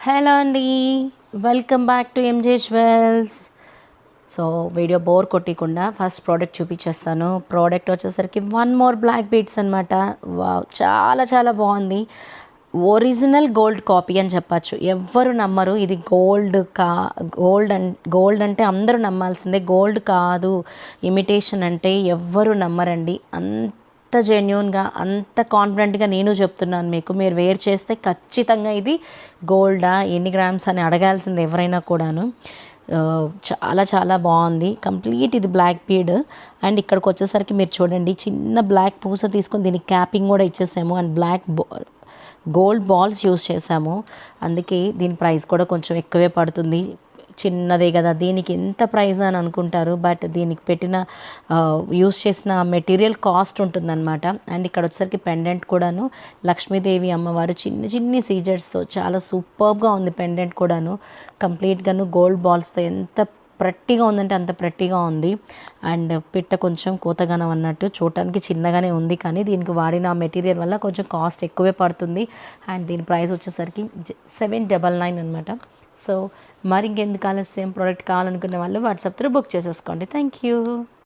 Hello అండి, welcome back to M J jewels. So video bore కొట్టకుండా first product చూపించేస్తాను. Product వచ్చేసరికి వన్ మోర్ బ్లాక్ బీడ్స్ అనమాట. వావ్, చాలా చాలా బాగుంది. ఒరిజినల్ గోల్డ్ కాపీ అని చెప్పచ్చు. ఎవ్వరు నమ్మరు ఇది గోల్డ్ అంటే అందరూ నమ్మాల్సిందే. గోల్డ్ కాదు, ఇమిటేషన్ అంటే ఎవ్వరు నమ్మరండి. అంత జెన్యూన్గా, అంత కాన్ఫిడెంట్గా నేను చెప్తున్నాను మీకు. మీరు వేర్ చేస్తే ఖచ్చితంగా ఇది గోల్డా, ఎన్ని గ్రామ్స్ అని అడగాల్సింది ఎవరైనా కూడాను. చాలా చాలా బాగుంది. కంప్లీట్ ఇది బ్లాక్ బీడ్. అండ్ ఇక్కడికి వచ్చేసరికి మీరు చూడండి, చిన్న బ్లాక్ పూస తీసుకొని దీనికి క్యాపింగ్ కూడా ఇచ్చేసాము. అండ్ గోల్డ్ బాల్స్ యూస్ చేసాము. అందుకే దీని ప్రైస్ కూడా కొంచెం ఎక్కువే పడుతుంది. చిన్నదే కదా, దీనికి ఎంత ప్రైస్ అని అనుకుంటారు. బట్ దీనికి పెట్టిన యూస్ చేసిన మెటీరియల్ కాస్ట్ ఉంటుందన్నమాట. అండ్ ఇక్కడ వచ్చేసరికి పెండెంట్ కూడాను లక్ష్మీదేవి అమ్మవారు చిన్ని చిన్ని సీజర్స్తో చాలా సూపర్గా ఉంది. పెండెంట్ కూడాను కంప్లీట్గాను గోల్డ్ బాల్స్తో ఎంత ప్రట్టిగా ఉందంటే అంత ప్రట్టిగా ఉంది. అండ్ పిట్ట కొంచెం కోతగానం అన్నట్టు చూడటానికి చిన్నగానే ఉంది, కానీ దీనికి వాడిన మెటీరియల్ వల్ల కొంచెం కాస్ట్ ఎక్కువే పడుతుంది. అండ్ దీని ప్రైస్ వచ్చేసరికి 799 అనమాట. సో మరి ఇంకెందుకు ఆలస్యం, ప్రోడక్ట్ కావాలనుకునే వాళ్ళు వాట్సాప్ త్రూ బుక్ చేసేసుకోండి. Thank you.